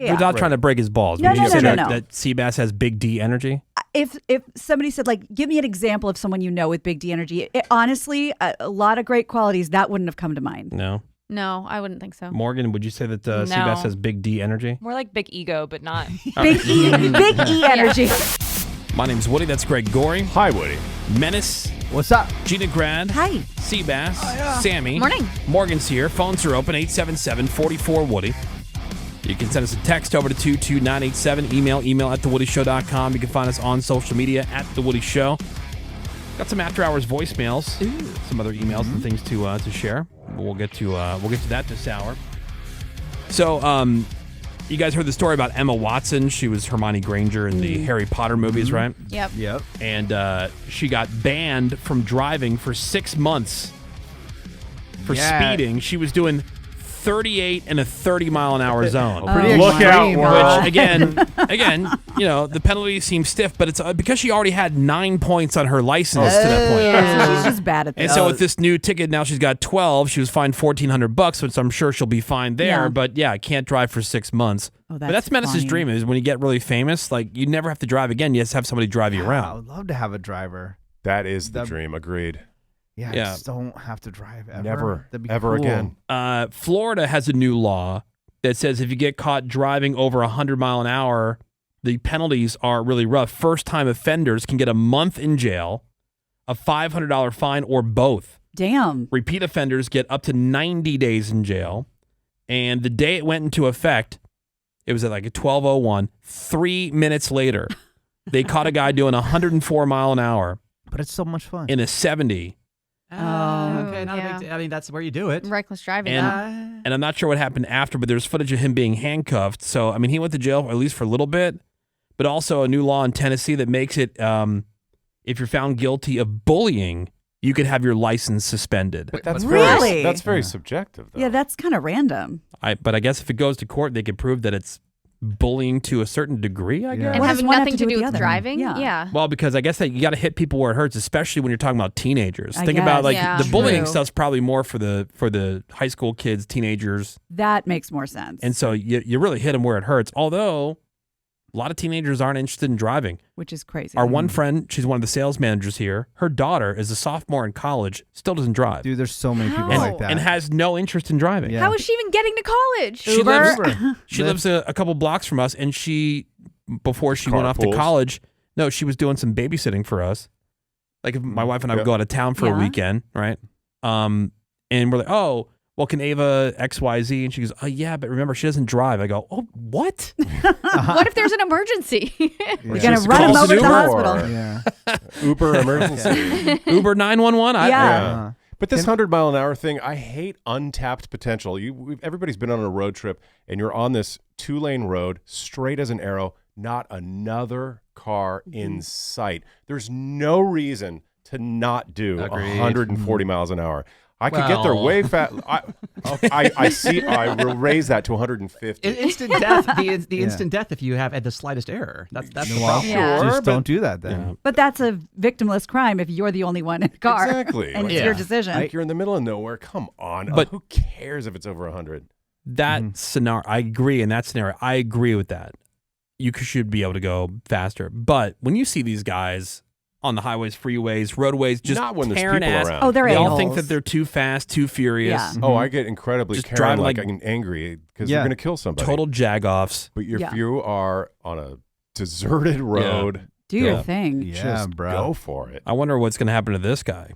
Without trying to break his balls. No, would you say no. that Sebas has big D energy? If somebody said, like, give me an example of someone you know with big D energy, honestly, a lot of great qualities, that wouldn't have come to mind. No. No, I wouldn't think so. Morgan, would you say that Sebas has big D energy? More like big ego, but not. Big E energy. My name's Woody. That's Greg Gorey. Hi, Woody. Menace. What's up? Gina Grad. Hi. Sebas. Sammy. Morning. Morgan's here. Phones are open, 877-44-WOODY. You can send us a text over to 22987. Email at thewoodyshow.com. You can find us on social media at The Woody Show. Got some after hours voicemails, some other emails and things to share. We'll get to that this hour. So, you guys heard the story about Emma Watson. She was Hermione Granger in the Harry Potter movies, right? Yep. And she got banned from driving for 6 months for speeding. She was doing 38 in a 30-mile-an-hour zone. Look out, world. Which, again, you know, the penalty seems stiff, but it's because she already had 9 points on her license to that point. Yeah, she's just bad at this. And so with this new ticket, now she's got 12. She was fined $1,400, which I'm sure she'll be fined there. Yeah. But yeah, can't drive for 6 months. Oh, but that's Menace's dream, is when you get really famous, like, you never have to drive again. You just have somebody drive you I around. would love to have a driver. That is the dream. Agreed. Yeah, Yeah. I just don't have to drive ever. Never, That'd be ever cool. again. Florida has a new law that says if you get caught driving over 100 mile an hour, the penalties are really rough. First-time offenders can get a month in jail, a $500 fine, or both. Damn. Repeat offenders get up to 90 days in jail. And the day it went into effect, it was at like a 12:01. 3 minutes later, they caught a guy doing 104 mile an hour But it's so much fun. in a 70. Okay, not a yeah. big deal. I mean, that's where you do it. Reckless driving. And I'm not sure what happened after, but there's footage of him being handcuffed. So, I mean, he went to jail at least for a little bit, but also a new law in Tennessee that makes it, if you're found guilty of bullying, you could have your license suspended. But that's Really? That's very subjective, though. Yeah, that's kind of random. But I guess if it goes to court, they could prove that it's bullying to a certain degree, I guess. And What having does one have nothing to to do do with with the other? driving. Yeah. Well, because I guess that you got to hit people where it hurts, especially when you're talking about teenagers. I Think about guess. like Yeah. the bullying True. stuff's probably more for the high school kids, teenagers, That makes more sense. and so you really hit them where it hurts. Although a lot of teenagers aren't interested in driving. which is crazy. Our one friend, she's one of the sales managers here. Her daughter is a sophomore in college, still doesn't drive, Dude, there's so many people How? like that. and has no interest in driving. Yeah. How is she even getting to college? She lives Uber. she lives a couple blocks from us, and before she went off to Carpools. college, no, she was doing some babysitting for us. Like if my wife and I would go out of town for a Yeah. weekend, right? And we're like, oh, well, can Ava XYZ? And she goes, oh yeah, but remember she doesn't drive. I go, oh, what? What if there's an emergency? We're Yeah. going Just to run him calls over an to the Uber hospital. or- Yeah. Uber emergency. Uber 911. Yeah. But this 100-mile-an-hour thing, I hate untapped potential. Everybody's been on a road trip, and you're on this 2-lane road, straight as an arrow, not another car in sight. There's no reason to not do Agreed. 140 miles an hour. I could get there Well. way fast. I will raise that to 150. Instant death. The instant death if you have had the slightest error. That's the Well, problem. Yeah. just but- don't do that then. But that's a victimless crime if you're the only one in the car. Exactly. And it's Yeah. your decision. Like you're in the middle of nowhere. Come on. But- Who cares if it's over 100? That scenario, I agree. In that scenario, I agree with that. You should be able to go faster. But when you see these guys on the highways, freeways, roadways, just Not when there's tearing people ass, around. Oh, they're they all a-holes. think that they're too fast, too furious. Yeah. Oh, I get incredibly Just Karen, driving like like- I'm angry because Yeah. you're going to kill somebody. Total jag-offs. But if Yeah. you are on a deserted road, Do your Yeah. thing. Yeah, just bro. go for it. I wonder what's going to happen to this guy.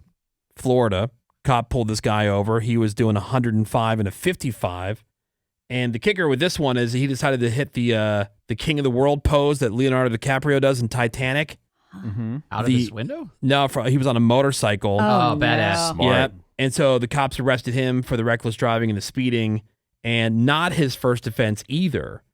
Florida, cop pulled this guy over. He was doing 105 and a 55. And the kicker with this one is he decided to hit the King of the World pose that Leonardo DiCaprio does in Titanic. Out of The- his window? No, he was on a motorcycle. Oh, no. badass. Smart. Yeah. And so the cops arrested him for the reckless driving and the speeding, and not his first offense either.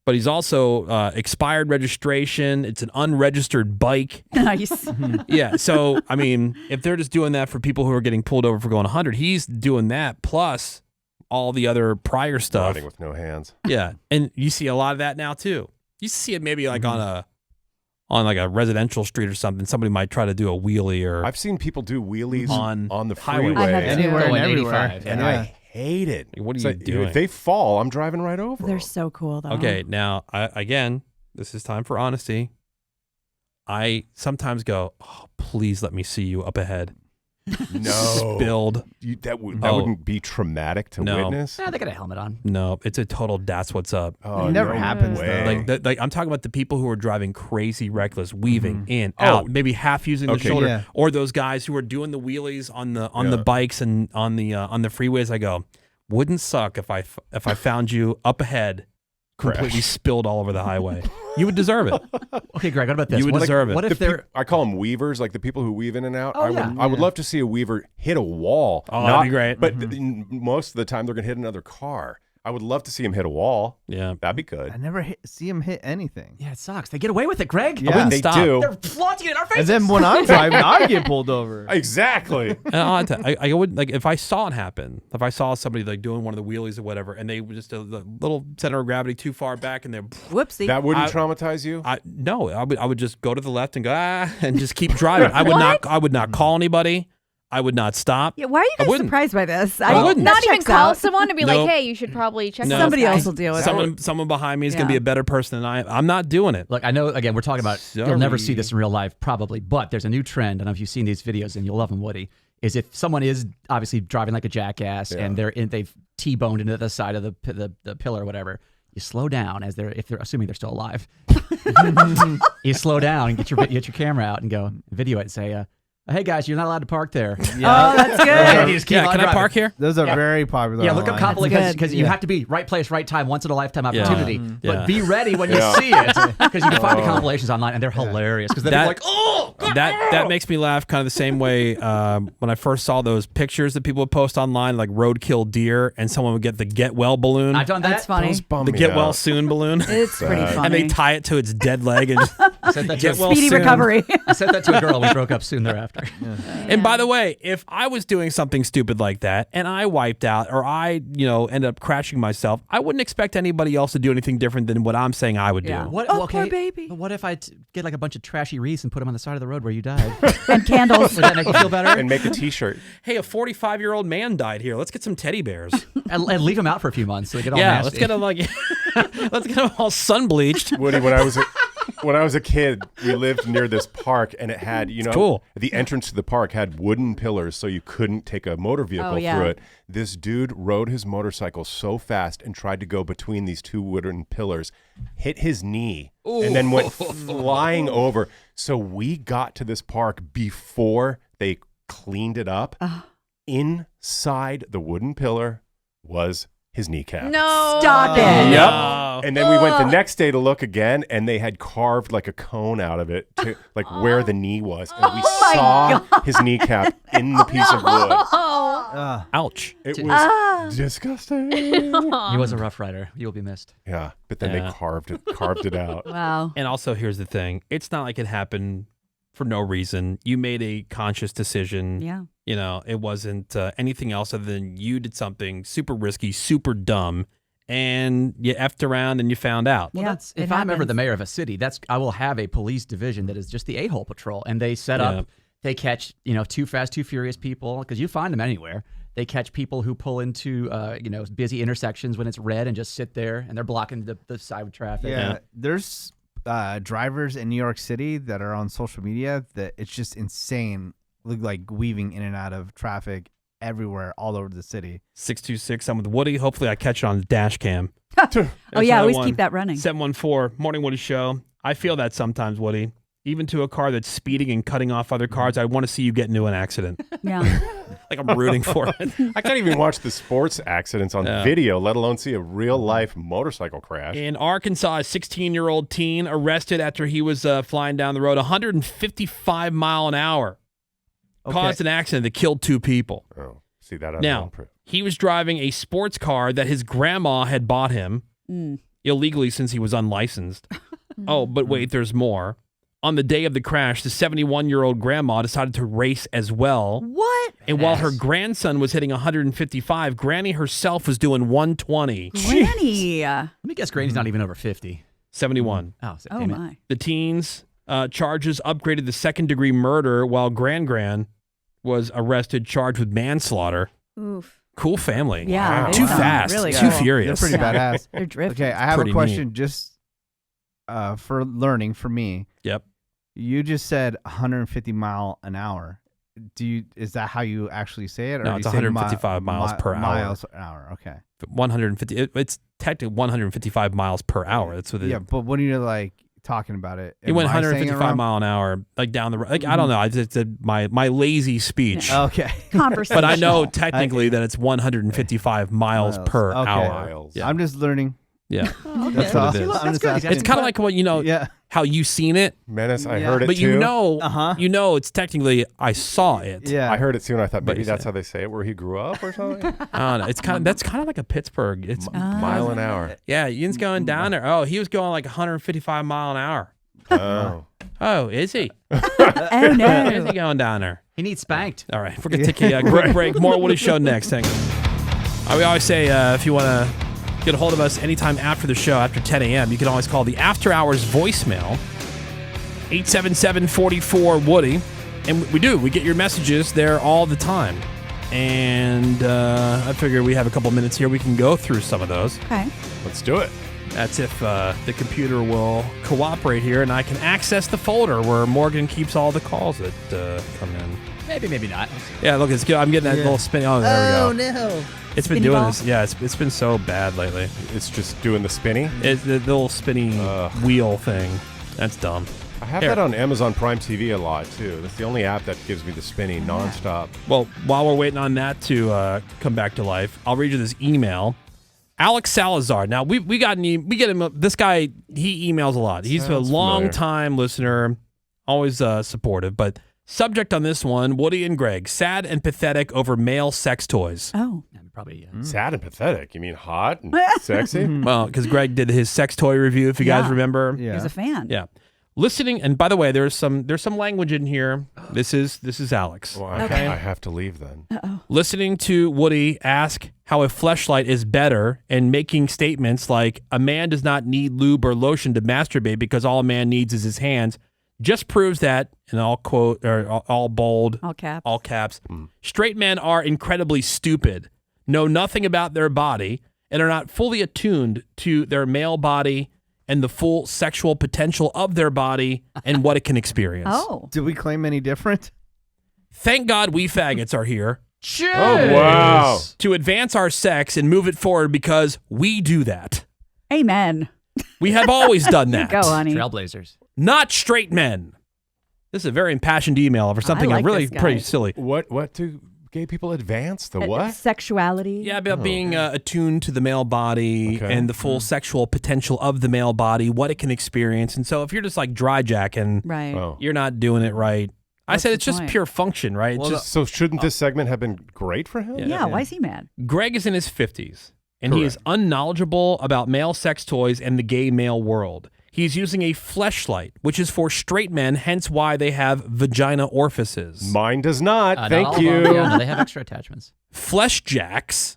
But he's also expired registration. It's an unregistered bike. Nice. Yeah. So, I mean, if they're just doing that for people who are getting pulled over for going 100, he's doing that plus all the other prior stuff. Riding with no hands. Yeah. And you see a lot of that now, too. You see it maybe like on like a residential street or something. Somebody might try to do a wheelie or I've seen people do wheelies On on the highway. freeway. I have too. Anywhere and Going everywhere. 85, And yeah. I hate it. What are It's you like, doing? If they fall, I'm driving right over They're them. so cool, though. Okay, now, again, this is time for honesty. I sometimes go, oh, please let me see you up ahead. No. Spilled. That Oh. wouldn't be traumatic to No. witness? Yeah, they got a helmet on. No, it's a total that's what's up. Oh, It never no happens, way. though. Like I'm talking about the people who are driving crazy reckless, weaving in, Oh. out, maybe half using the Okay. shoulder, Yeah. or those guys who are doing the wheelies on the Yeah. bikes and on the freeways. I go, wouldn't suck if I found you up ahead, completely Crash. spilled all over the highway. You would deserve it. Okay, Greg, what about this? You would What if- deserve it. What if The they're peop- I call them weavers, like the people who weave in and out. Oh, yeah. I would love to see a weaver hit a wall. Oh, that'd be great. But most of the time, they're going to hit another car. I would love to see him hit a wall. Yeah. That'd be good. I never see him hit anything. Yeah, it sucks. They get away with it, Greg. Yeah. wouldn't They stop. do. They're flaunting it in our faces. And then when I'm driving, I get pulled over. Exactly. I would like if I saw it happen. If I saw somebody like doing one of the wheelies or whatever, and they were just a little center of gravity too far back, and they're Whoopsie. That wouldn't I- traumatize you? no, I would just go to the left and go and just keep driving. I would not call anybody. I would not stop. Yeah, why are you I guys wouldn't. surprised by this? I wouldn't. Not that even checks call out. someone to be Nope. like, hey, you should probably check No. this Somebody guy. else will deal with it. Someone behind me is going to Yeah. be a better person than I am. I'm not doing it. Look, I know, again, we're talking about, you'll never see Sorry. this in real life, probably, but there's a new trend. I don't know if you've seen these videos, and you'll love them, Woody, is if someone is obviously driving like a jackass and they've T-boned into the side of the pillar or whatever, you slow down if they're assuming they're still alive. You slow down and get your camera out and go video it and say, hey guys, you're not allowed to park there. Oh, that's good. And you just keep Yeah, on can I driving. park here? Those are very popular. Yeah, look up online. compilations good. because you have to be right place, right time, once in a lifetime opportunity. Yeah. But be ready when you Yeah. see it because you can find the compilations online and they're hilarious because they're That- like, oh, God. That makes me laugh kind of the same way when I first saw those pictures that people would post online, like roadkill deer, and someone would get the get well balloon, I've done that. That's funny. Those bum the me get well out. soon balloon, It's pretty funny. and they tie it to its dead leg and just I sent that to get well Speedy soon. recovery. I sent that to a girl. We broke up soon thereafter. And by the way, if I was doing something stupid like that and I wiped out or I, ended up crashing myself, I wouldn't expect anybody else to do anything different than what I'm saying I would do. Yeah. What, Oh, poor baby. But what if I get like a bunch of trashy wreaths and put them on the side of the road where you died? And candles. Would that make you feel better? And make a T-shirt. Hey, a 45-year-old man died here. Let's get some teddy bears. and leave them out for a few months so they get all Yeah, nasty. let's get them let's get them all sun bleached. Woody, when I was a kid, we lived near this park, and it had, cool. the entrance to the park had wooden pillars, so you couldn't take a motor vehicle Oh, yeah. through it. This dude rode his motorcycle so fast and tried to go between these two wooden pillars, hit his knee, and then went flying over. So we got to this park before they cleaned it up. Inside the wooden pillar was his kneecap. No. Stop it. Yep. No. And then we went the next day to look again, and they had carved like a cone out of it, to like where the knee was, and we saw his kneecap in the piece of wood. Oh. Ouch. It was disgusting. He was a rough rider. You will be missed. Yeah, but then Yeah. they carved it out. Wow. And also, here's the thing. It's not like it happened for no reason. You made a conscious decision. Yeah. It wasn't anything else other than you did something super risky, super dumb, and you effed around and you found out. Well, Yeah, that's it if I'm ever happens. the mayor of a city, I will have a police division that is just the a-hole patrol, and they set up. They catch too fast, too furious people because you find them anywhere. They catch people who pull into busy intersections when it's red and just sit there and they're blocking the side of traffic. Yeah, there's drivers in New York City that are on social media that it's just insane. Look like weaving in and out of traffic everywhere, all over the city. 626, I'm with Woody. Hopefully I catch it on the dash cam. Oh, yeah. Always keep that running. 714, Morning Woody Show. I feel that sometimes, Woody. Even to a car that's speeding and cutting off other cars, I want to see you get into an accident. Yeah. Like I'm rooting for it. I can't even watch the sports accidents on video, let alone see a real life motorcycle crash. In Arkansas, a 16-year-old teen arrested after he was flying down the road 155 mile an hour. Caused an accident that killed 2 people. Oh, see that on Now, he was driving a sports car that his grandma had bought him illegally since he was unlicensed. Oh, but wait, there's more. On the day of the crash, the 71-year-old grandma decided to race as well. What? And while her grandson was hitting 155, Granny herself was doing 120. Granny. Let me guess, Granny's not even over 50. 71. Oh, Oh, damn it. my. The teens charges upgraded to second-degree murder while Gran was arrested, charged with manslaughter. Oof. Cool family. Yeah, Wow. they Too sound fast. really Too cool. furious. They're pretty badass. They're drifting. Okay, I have Pretty a question just for learning for me. Yep. You just said 150 mile an hour. Is that how you actually say it? Or No, do it's you say 155 miles per hour. Miles an hour. Okay. 150. It's technically 155 miles per hour. That's what it is. Yeah, but when you're like talking about it, He went am I saying it 155 wrong? mile an hour, like down the road. Like I don't know. I just did my lazy speech. Okay. Conversation. But I know technically that it's 155 miles Miles. per Okay. hour. Miles. Yeah. I'm just learning. Yeah. That's what it awesome. is. I'm just good. asking. It's kind of like what Yeah. how you seen it, Menace, I Yeah. heard it but too. you know, Uh-huh. it's technically I saw it. Yeah. I heard it too, and I thought But maybe you that's said- how they say it, where he grew up or something. I don't know. It's that's kind of like a Pittsburgh. It's Mile an hour. yeah. Ian's going down there. Oh, he was going like 155 mile an hour. Oh. Oh, is he? Oh Is no. he going down there? He needs spanked. All right, we're gonna take a quick break. More Woody Show next. Hang on. We always say if you want to get a hold of us anytime after the show, after 10 a.m., you can always call the After Hours voicemail, 877-44-WOODY. And we do. We get your messages there all the time. And I figure we have a couple minutes here. We can go through some of those. Okay. Let's do it. That's if the computer will cooperate here, and I can access the folder where Morgan keeps all the calls that come in. Maybe not. Yeah, look, it's good. I'm getting that little spin. Oh, there we go. no. It's been Spinny doing ball? this. Yeah, it's been so bad lately. It's just doing the spinny. It's the little spinny Ugh. wheel thing. That's dumb. I have Here. that on Amazon Prime TV a lot too. That's the only app that gives me the spinny nonstop. Well, while we're waiting on that to come back to life, I'll read you this email. Alex Salazar. Now we get him. This guy, he emails a lot. He's Sounds a long familiar. time listener, always supportive. But subject on this one: Woody and Greg, sad and pathetic over male sex toys. Oh. Probably. Sad and pathetic. You mean hot and sexy? Well, because Greg did his sex toy review, if you guys Yeah. remember. Yeah. He's a fan. Yeah. Listening, and by the way, there's some language in here. This is Alex. Well, I have to leave then. Listening to Woody ask how a fleshlight is better and making statements like a man does not need lube or lotion to masturbate because all a man needs is his hands just proves that, and I'll quote, or all bold, All caps. straight men are incredibly stupid, know nothing about their body, and are not fully attuned to their male body and the full sexual potential of their body and what it can experience. Oh. Did we claim any different? Thank God we faggots are here Oh wow! to advance our sex and move it forward because we do that. Amen. We have always done that. Go, honey. Trailblazers. Not straight men. This is a very impassioned email over something like really this guy. pretty silly. What do gay people advance? The what? Sexuality. Yeah, about being attuned to the male body Okay. and the full sexual potential of the male body, what it can experience. And so if you're just like dry jacking, Right. Oh. you're not doing it right. I What's said the it's just point? pure function, right? It's Well, just so shouldn't this segment have been great for him? Yeah, why is he mad? Greg is in his 50s, and he is unknowledgeable about male sex toys and the gay male world. He's using a fleshlight, which is for straight men, hence why they have vagina orifices. Mine does not. Not Thank all of you. them. Yeah, no, they have extra attachments. Flesh jacks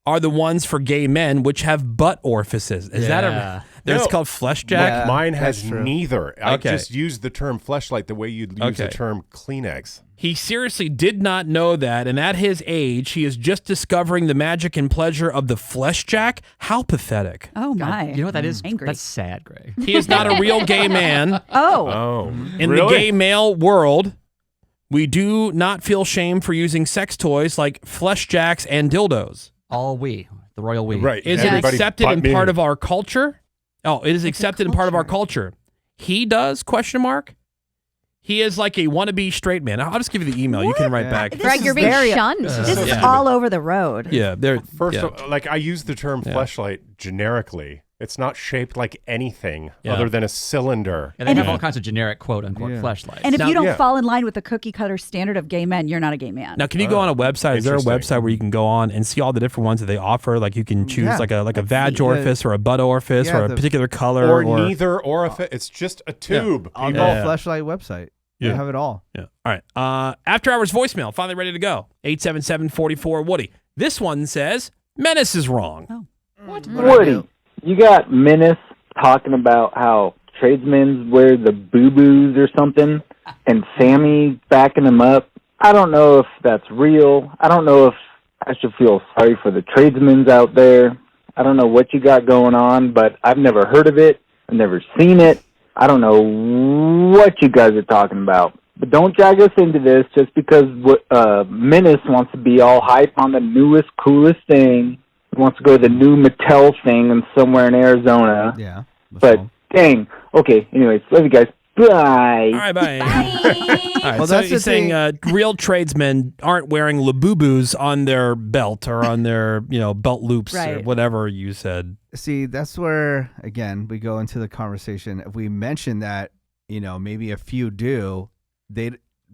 are the ones for gay men, which have butt orifices. Is that Yeah. There's No. called flesh jack? Yeah. Mine has that's true. neither. I Okay. just used the term fleshlight the way you'd use the Okay. term Kleenex. He seriously did not know that, and at his age, he is just discovering the magic and pleasure of the flesh jack. How pathetic. Oh God, my. you know what that is? Angry. That's sad, Greg. He is not a real gay man. Oh. Oh, In really? the gay male world, we do not feel shame for using sex toys like flesh jacks and dildos. All we, the royal we. Right. Is it Everybody accepted but in me. part of our culture? Oh, it is accepted in part of our culture. He does, question mark. He is like a wannabe straight man. I'll just give you the email. You can write Yeah. back. This Greg, is you're being very- shunned. This is Yeah. all over the road. Yeah, they're First, yeah. of all, like I use the term Yeah. fleshlight generically. It's not shaped like anything Yeah. other than a cylinder. And they And have it- all kinds of generic quote unquote Yeah. fleshlights. And if Now- you don't yeah. fall in line with the cookie cutter standard of gay men, you're not a gay man. Now, can you go on a website? Is there a Interesting. website where you can go on and see all the different ones that they offer? Like you can choose Yeah. like a vag see. orifice or a butt orifice Yeah, or a the- particular color Or neither orifice. It's just a tube. On Yeah. the Yeah. fleshlight website. Yeah. You have it all. Yeah. All right. After hours voicemail, finally ready to go. 877-44-WOODY. This one says, Menace is wrong. Woody, you got Menace talking about how tradesmen wear the boo-boos or something, and Sammy backing him up. I don't know if that's real. I don't know if I should feel sorry for the tradesmen out there. I don't know what you got going on, but I've never heard of it. I've never seen it. I don't know what you guys are talking about. But don't drag us into this just because Menace wants to be all hype on the newest, coolest thing. He wants to go to the new Mattel thing and somewhere in Arizona. Yeah. But dang. Okay, anyways, love you guys. Bye. All right, bye. All right, Well, so that's you're the saying thing. real tradesmen aren't wearing labubus on their belt or on their, belt loops or Right. whatever you said. See, that's where, again, we go into the conversation. If we mention that, maybe a few do,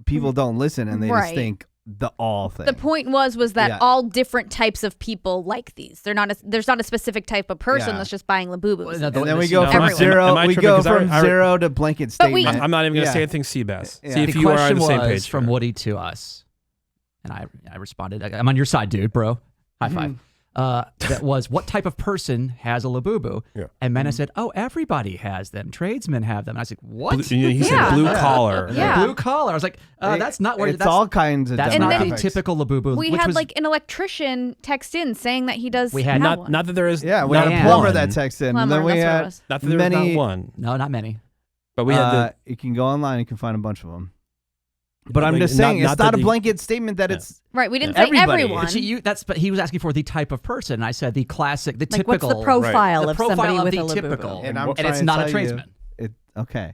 people don't listen and they just Right. think the all thing. The point was that Yeah. all different types of people like these. There's not a specific type of person Yeah. that's just buying Labubus. Well, And then we this- go no, from everyone. zero. Am I We tripping? go 'Cause from I- zero to blanket But we- statement. I'm not even going to Yeah. say anything, Sebas. Yeah. See if the you are on question the same was page. from here. Woody to us, and I responded, "I'm on your side, dude, bro. High five." That was, what type of person has a labubu? Yeah. And Mena said, "Oh, everybody has them. Tradesmen have them." And I was like, "What?" He said Yeah. blue collar. Yeah. Blue collar. I was like, "That's not where It's that's all kinds of that's And not then- the demographics. typical labubu." We which had was, like an electrician text in saying that he does. We had have Not, one. not that there is. Yeah, we not had a and plumber one. that texted in. And Plumber, then we that's what it had was. Not that there was many. not one. no, not many. But we had You can go online. You can find a bunch of them. But I'm Like, just saying, not it's that not a the- blanket statement that Yeah. it's Right, we didn't Yeah. say Everybody. everyone. But he was asking for the type of person. And I said the classic, the Like, typical. what's the profile the of profile somebody of with the a Labubu? typical, And and, I'm trying it's to not a tell you- tradesman. okay.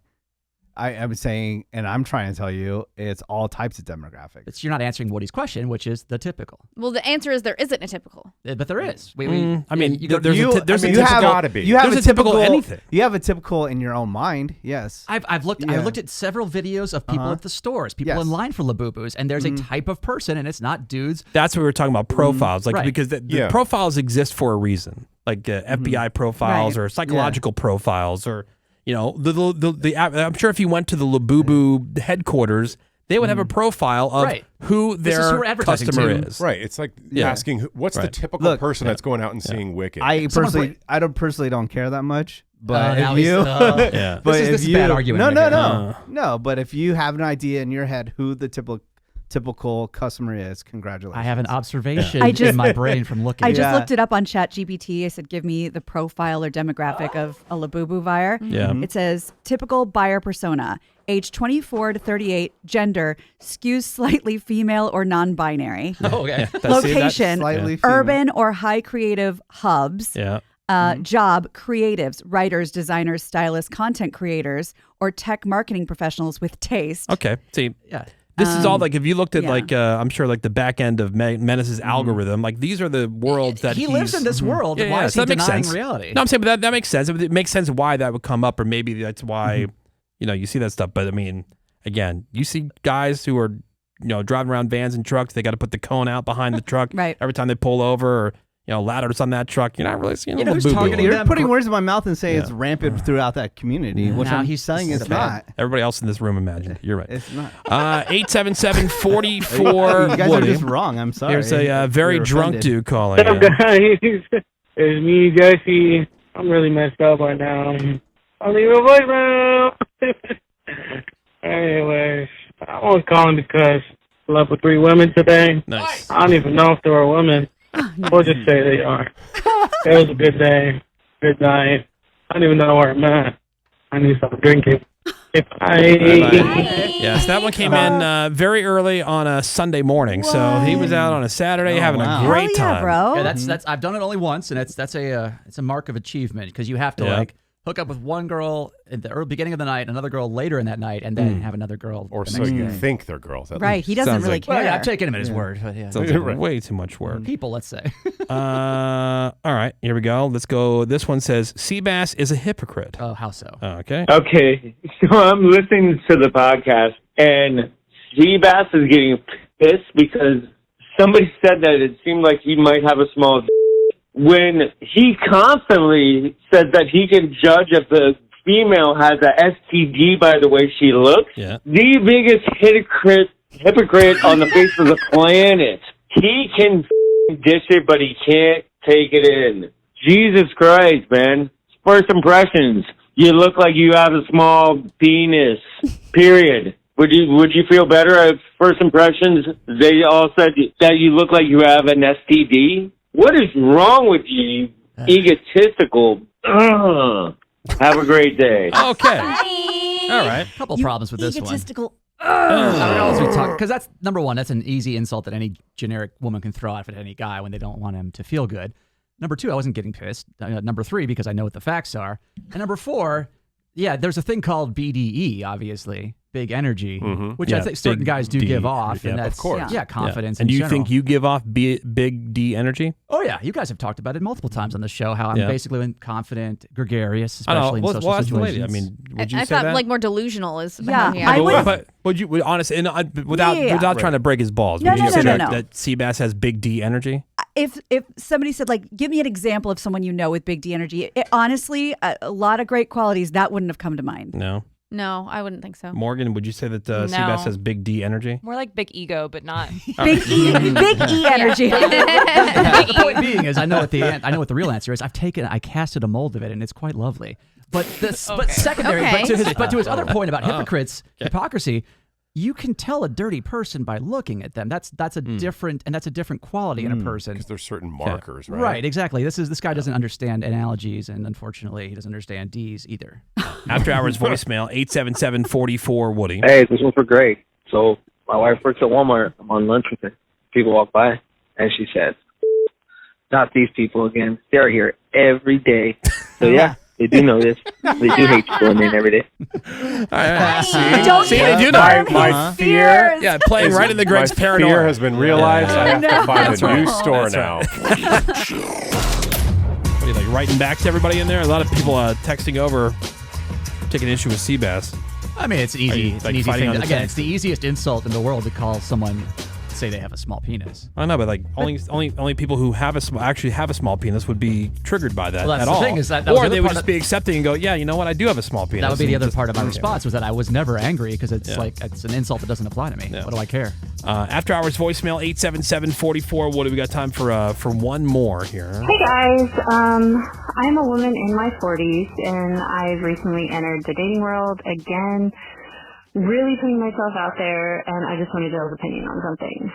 I'm saying, and I'm trying to tell you, it's all types of demographics. But you're not answering Woody's question, which is the typical. Well, the answer is there isn't a typical. But there is. I mean, you go, there's you, a there's I a mean, you typical. have gotta be. You have There's a a typical anything. You have a typical in your own mind. Yes. I've looked Yeah. at several videos of people at the stores, people Yes. in line for Labubus, and there's a type of person, and it's not dudes. That's what we were talking about profiles, like Right. because the Yeah. profiles exist for a reason, like FBI profiles Right. or psychological profiles, or I'm sure if you went to the Labubu headquarters, they would have a profile of Right. who This is their who we're advertising customer to. is. Right. It's like Yeah. asking what's the Right. typical Look, person that's going out and seeing Wicked. I Someone personally don't care that much. But now if he's- you, Yeah. but This is- if this is you, bad argument No, right no, here. no, no. But if you have an idea in your head who the typical customer is, congratulations. I have an observation I just- in my brain from looking. I at just Yeah. looked it up on ChatGPT. I said, give me the profile or demographic of a Labubu buyer. Yeah. It says typical buyer persona, age 24 to 38, gender, skews slightly female or non-binary, Oh, okay. location, Slightly female. urban or high creative hubs, Yeah. job, creatives, writers, designers, stylists, content creators, or tech marketing professionals with taste. Okay. See, Yeah. this is all like if you looked at yeah. like I'm sure like the back end of Menace's algorithm, like these are the worlds that he lives in this world. Yeah, Why yeah, is so he that makes denying sense. reality? No, I'm saying, but that makes sense. It makes sense why that would come up, or maybe that's why you see that stuff. But I mean, again, you see guys who are driving around vans and trucks. They got to put the cone out behind the truck Right. every time they pull over, or ladders on that truck. You're not really seeing You know a who's boo-boo. targeting You're them? putting words in my mouth and saying Yeah. it's rampant throughout that community, which Now I'm he's saying it's bad. not. Everybody else in this room imagined. You're right. It's not. 877-44 You guys are Woody. just wrong. I'm sorry. Here's a very You're drunk offended. dude calling. What's up, guys? It's me, Jesse. I'm really messed up right now. I'll leave a voicemail. Anyways, I was calling because I slept with 3 women today. Nice. I don't even know if they were women. We'll just say they are. It was a good day, good night. I don't even know where I'm at. I need to stop drinking. Bye. Yes, that one came in very early on a Sunday morning, so he was out on a Saturday having wow. a great Hell yeah, time. bro. Yeah, that's I've done it only once, and it's a mark of achievement because you have to Yeah. like hook up with one girl at the early beginning of the night, another girl later in that night, and then have another girl. or the so next you day. think they're girls. At Right. least. He doesn't Sounds really like- care. Well, yeah, I'm taking him at his word. But yeah. Sounds like Right. way too much work. People, let's say. All right, here we go. Let's go. This one says Sebas is a hypocrite. Oh, how so? Okay. Okay, so I'm listening to the podcast, and Sebas is getting pissed because somebody said that it seemed like he might have a small d- when he constantly said that he can judge if the female has a STD by the way she looks. Yeah. The biggest hypocrite on the face of the planet. He can dish it, but he can't take it in. Jesus Christ, man. First impressions. You look like you have a small penis. Period. Would you feel better at first impressions? They all said that you look like you have an STD. What is wrong with you, egotistical? Ugh. Have a great day. Okay. All right. A couple problems with this one. Egotistical. Because that's number one. That's an easy insult that any generic woman can throw out at any guy when they don't want him to feel good. Number two, I wasn't getting pissed. Number three, because I know what the facts are. And number four, yeah, there's a thing called BDE, obviously, big energy, which I think certain guys do give off, and that's of course. confidence. And in you general. think you give off big D energy? Oh yeah, you guys have talked about it multiple times on the show. How I'm basically confident, gregarious, I especially don't know. in social Well, ask the situations. lady. I mean, would you I say thought that? like more delusional is. Yeah, yeah. I would. But would you, honestly, and without trying to break his balls, No, would you no, say no, that, no. that Sebas has big D energy? If somebody said, like, give me an example of someone you know with big D energy, honestly, a lot of great qualities, that wouldn't have come to mind. No. No, I wouldn't think so. Morgan, would you say that Sebas has big D energy? More like big ego, but not Big E energy. The point being is, I know what the real answer is. I casted a mold of it, and it's quite lovely. But but secondary, Okay. but to his other point about hypocrisy, you can tell a dirty person by looking at them. That's a different quality in a person. Because there's certain markers, right? Right, exactly. This guy doesn't understand analogies, and unfortunately, he doesn't understand D's either. After hours voicemail 877-44-WOODY. Hey, this one's for Greg. So my wife works at Walmart. I'm on lunch with her. People walk by, and she says, "Not these people again. They're here every day." So yeah, they do know this. They do hate you going in every day. See, they do know. My fear. Yeah, playing right into Greg's My paranoia. fear has been realized. I have to find That's a right. new store That's now. What are you, like, writing back to everybody in there? A lot of people texting over, taking issue with Sebas. I mean, it's easy. Are you, It's like, an easy fighting thing. on the Again, text? it's the easiest insult in the world to call someone, say they have a small penis. I know, but like only people who actually have a small penis would be triggered by that Well, that's at the all. thing is that was or the they other would part just of- be accepting and go, yeah, you know what, I do have a small penis. That would be the And other just- part of my response was that I was never angry because it's like it's an insult that doesn't apply to me. Yeah. What do I care? After hours voicemail 877-44. What do we got time for one more here? Hey guys, I'm a woman in my 40s and I've recently entered the dating world again, really putting myself out there, and I just wanted Bill's opinion on something.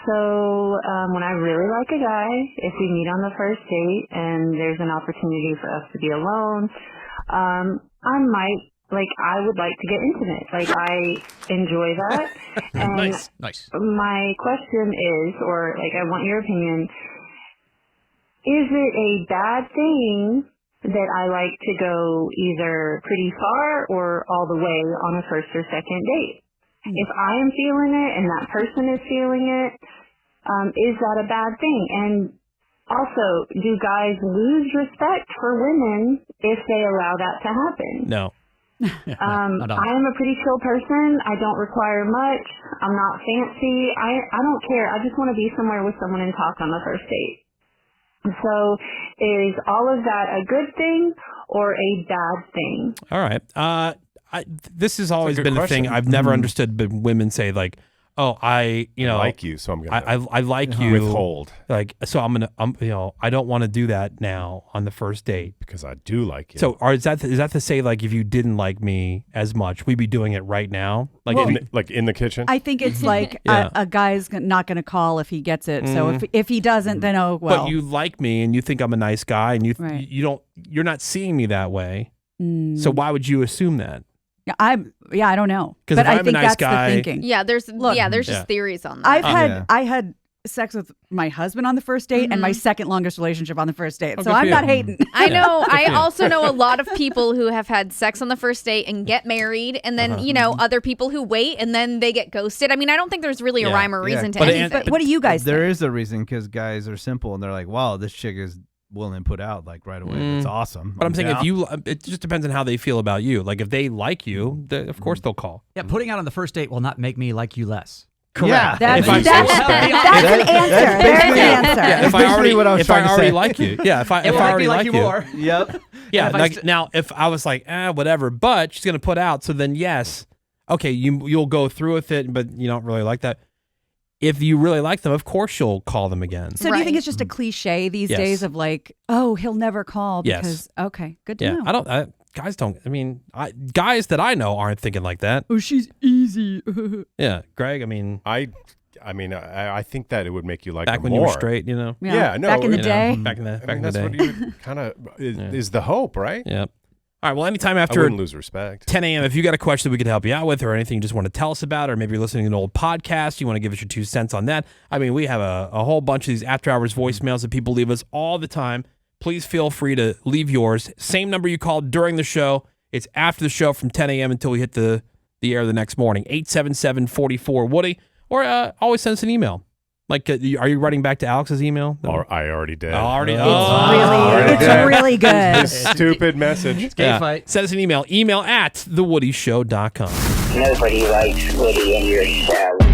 So when I really like a guy, if we meet on the first date and there's an opportunity for us to be alone, I would like to get intimate. Like, I enjoy that. And Nice. my question is, or like, I want your opinion, is it a bad thing that I like to go either pretty far or all the way on a first or second date? If I am feeling it and that person is feeling it, is that a bad thing? And also, do guys lose respect for women if they allow that to happen? No. I am a pretty chill person. I don't require much. I'm not fancy. I don't care. I just want to be somewhere with someone and talk on the first date. So is all of that a good thing or a bad thing? All right. This has always good been a question. thing I've never understood, but women say, like, oh, I like you, so I'm gonna I like you. withhold. Like, so I'm I don't want to do that now on the first date because I do like you. So is that to say, like, if you didn't like me as much, we'd be doing it right now? Like, Well, in the kitchen? I think it's like Yeah. a guy's not going to call if he gets it. So if he doesn't, then well. But you like me and you think I'm a nice guy and Right. you're not seeing me that way. Mm. So why would you assume that? Yeah, I don't know. 'Cause But if I I'm a think nice that's guy- the thinking. Yeah, there's Yeah. just theories on that. I had sex with my husband on the first date and my second longest relationship on the first date. Oh, So good for I'm you. not hating. I know. Good I for you. also know a lot of people who have had sex on the first date and get married, and then other people who wait and then they get ghosted. I mean, I don't think there's really a Yeah. rhyme or reason to But anything. But what do you guys There think? is a reason because guys are simple and they're like, wow, this chick is willing to put out like right away. It's awesome. But I'm saying down. it just depends on how they feel about you. Like, if they like you, of course they'll call. Yeah, putting out on the first date will not make me like you less. Yeah. That's If I- an answer. There's an answer. Yeah, if I basically already, what I was if I trying to already say. like you, yeah. If I It will make already me like like you you, more. Yep. yeah. if I Like, st- now, if I was like, whatever, but she's gonna put out, so then yes, okay, you'll go through with it, but you don't really like that. If you really like them, of course you'll call them again. So do you think Right. it's just a cliche these Yes. days of like, oh, he'll never call Yes. because okay, good to Yeah, know. I don't. guys don't. I mean, guys that I know aren't thinking like that. Oh, she's easy. Yeah, Greg. I mean, I think that it would make you like back her when more. you were straight, you know. Yeah, no. Back in the day. Back in the I mean, that's day. what you kind of is the hope, right? Yep. All right. Well, anytime I after wouldn't lose respect. 10 a.m., if you got a question that we could help you out with or anything you just want to tell us about, or maybe you're listening to an old podcast, you want to give us your 2 cents on that. I mean, we have a whole bunch of these after-hours voicemails that people leave us all the time. Please feel free to leave yours. Same number you called during the show. It's after the show from 10 a.m. until we hit the air the next morning. 877-44-WOODY. Or always send us an email. Like, are you writing back to Alex's email? I already did. It's really good. This stupid message. Fight. Send us an email. Email at thewoodyshow.com. Nobody likes Woody in your show.